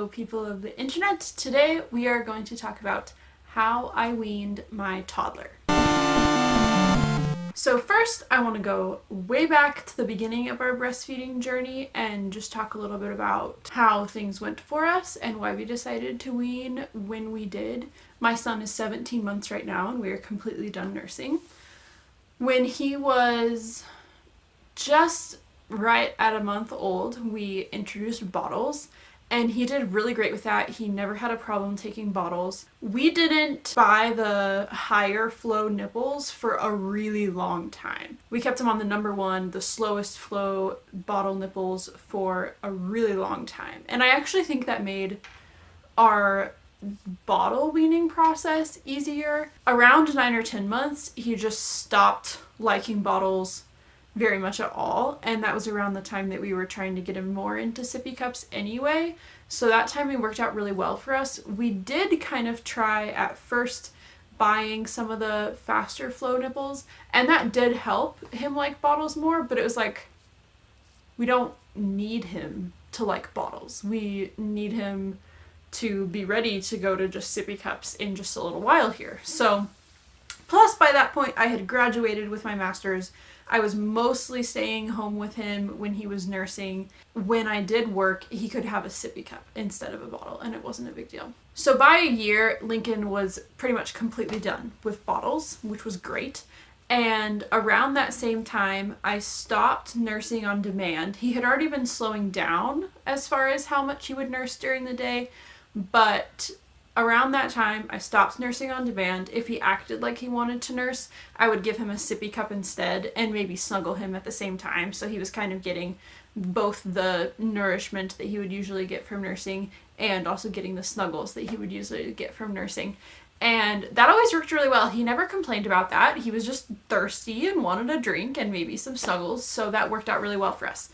Hello, people of the internet. Today we are going to talk about how I weaned my toddler. So first, I want to go way back to the beginning of our breastfeeding journey and just talk a little bit about how things went for us and why we decided to wean when we did. My son is 17 months right now and we are completely done nursing. When he was just right at a month old, we introduced bottles, and he did really great with that. He never had a problem taking bottles. We didn't buy the higher flow nipples for a really long time. We kept him on the number one, the slowest flow bottle nipples for a really long time. And I actually think that made our bottle weaning process easier. Around 9 or 10 months, he just stopped liking bottles very much at all, and that was around the time that we were trying to get him more into sippy cups anyway, so that timing worked out really well for us. We did kind of try at first buying some of the faster flow nipples, and that did help him like bottles more, but it was like, we don't need him to like bottles. We need him to be ready to go to just sippy cups in just a little while here. So plus by that point I had graduated with my master's. I was mostly staying home with him when he was nursing. When I did work, he could have a sippy cup instead of a bottle, and it wasn't a big deal. So by a year, Lincoln was pretty much completely done with bottles, which was great. And around that same time, I stopped nursing on demand. He had already been slowing down as far as how much he would nurse during the day, but around that time, I stopped nursing on demand. If he acted like he wanted to nurse, I would give him a sippy cup instead and maybe snuggle him at the same time. So he was kind of getting both the nourishment that he would usually get from nursing and also getting the snuggles that he would usually get from nursing. And that always worked really well. He never complained about that. He was just thirsty and wanted a drink and maybe some snuggles. So that worked out really well for us.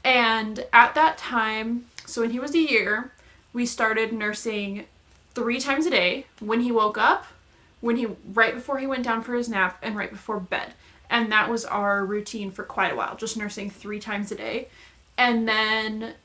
And at that time, so when he was a year, we started nursing 3 times a day, when he woke up, right before he went down for his nap, and right before bed. And that was our routine for quite a while, just nursing 3 times a day. And then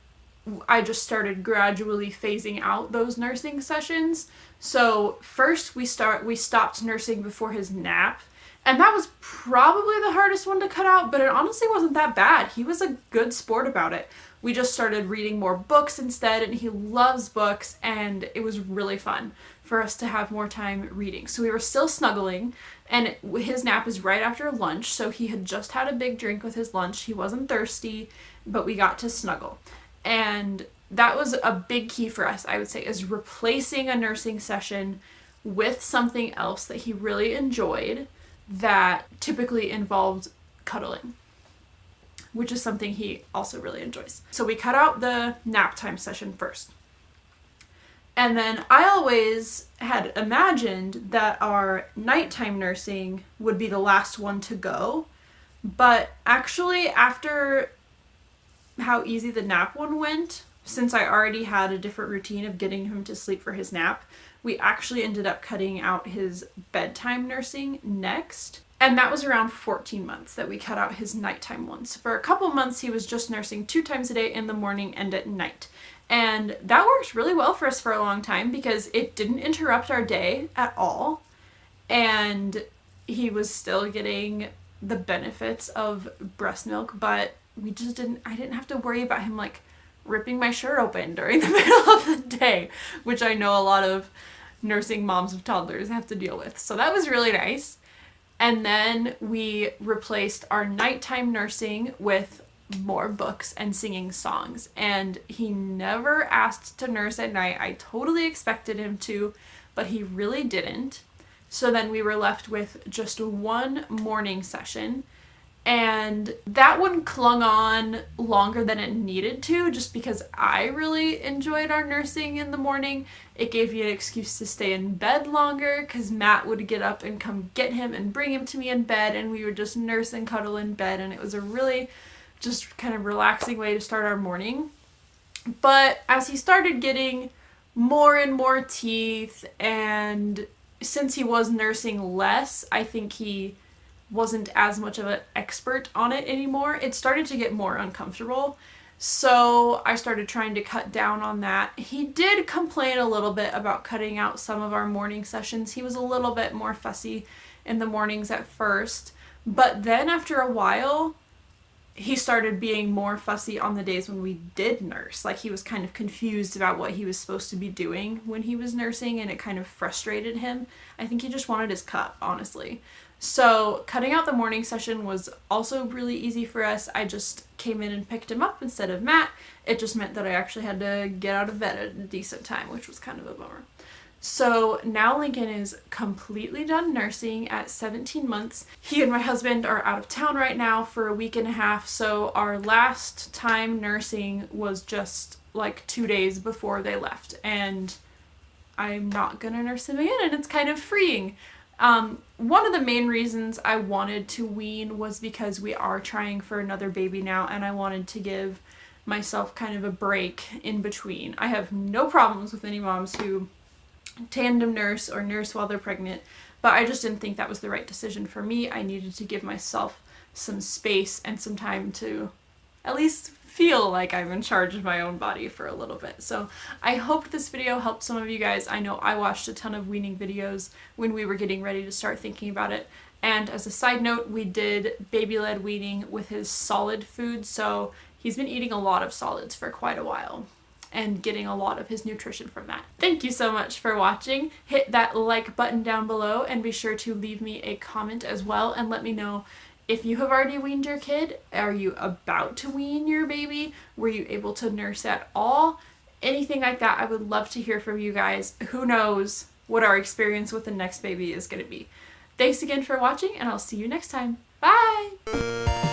I just started gradually phasing out those nursing sessions. So first we stopped nursing before his nap, and that was probably the hardest one to cut out, but it honestly wasn't that bad. He was a good sport about it. We just started reading more books instead, and he loves books, and it was really fun for us to have more time reading. So we were still snuggling, and his nap is right after lunch, so he had just had a big drink with his lunch. He wasn't thirsty, but we got to snuggle. And that was a big key for us, I would say, is replacing a nursing session with something else that he really enjoyed that typically involved cuddling, which is something he also really enjoys. So we cut out the nap time session first. And then I always had imagined that our nighttime nursing would be the last one to go. But actually, after how easy the nap one went, since I already had a different routine of getting him to sleep for his nap, we actually ended up cutting out his bedtime nursing next. And that was around 14 months that we cut out his nighttime ones. For a couple months, he was just nursing 2 times a day in the morning and at night. And that worked really well for us for a long time because it didn't interrupt our day at all. And he was still getting the benefits of breast milk, but I didn't have to worry about him like ripping my shirt open during the middle of the day, which I know a lot of nursing moms of toddlers have to deal with. So that was really nice. And then we replaced our nighttime nursing with more books and singing songs. And he never asked to nurse at night. I totally expected him to, but he really didn't. So then we were left with just one morning session. And that one clung on longer than it needed to, just because I really enjoyed our nursing in the morning. It gave me an excuse to stay in bed longer, because Matt would get up and come get him and bring him to me in bed, and we would just nurse and cuddle in bed, and it was a really just kind of relaxing way to start our morning. But as he started getting more and more teeth, and since he was nursing less, I think he wasn't as much of an expert on it anymore. It started to get more uncomfortable, So I started trying to cut down on that. He did complain a little bit about cutting out some of our morning sessions. He was a little bit more fussy in the mornings at first, but then after a while, he started being more fussy on the days when we did nurse. Like, he was kind of confused about what he was supposed to be doing when he was nursing, and it kind of frustrated him. I think he just wanted his cup, honestly. So cutting out the morning session was also really easy for us. I just came in and picked him up instead of Matt. It just meant that I actually had to get out of bed at a decent time, which was kind of a bummer. So now Lincoln is completely done nursing at 17 months. He and my husband are out of town right now for a week and a half, so our last time nursing was just like 2 days before they left, and I'm not gonna nurse him again, and it's kind of freeing. One of the main reasons I wanted to wean was because we are trying for another baby now, and I wanted to give myself kind of a break in between. I have no problems with any moms who tandem nurse or nurse while they're pregnant, but I just didn't think that was the right decision for me. I needed to give myself some space and some time to at least feel like I'm in charge of my own body for a little bit. So I hope this video helped some of you guys. I know I watched a ton of weaning videos when we were getting ready to start thinking about it. And as a side note, we did baby-led weaning with his solid food, so he's been eating a lot of solids for quite a while and getting a lot of his nutrition from that. Thank you so much for watching. Hit that like button down below and be sure to leave me a comment as well and let me know if you have already weaned your kid. Are you about to wean your baby? Were you able to nurse at all? Anything like that, I would love to hear from you guys. Who knows what our experience with the next baby is going to be. Thanks again for watching, and I'll see you next time. Bye!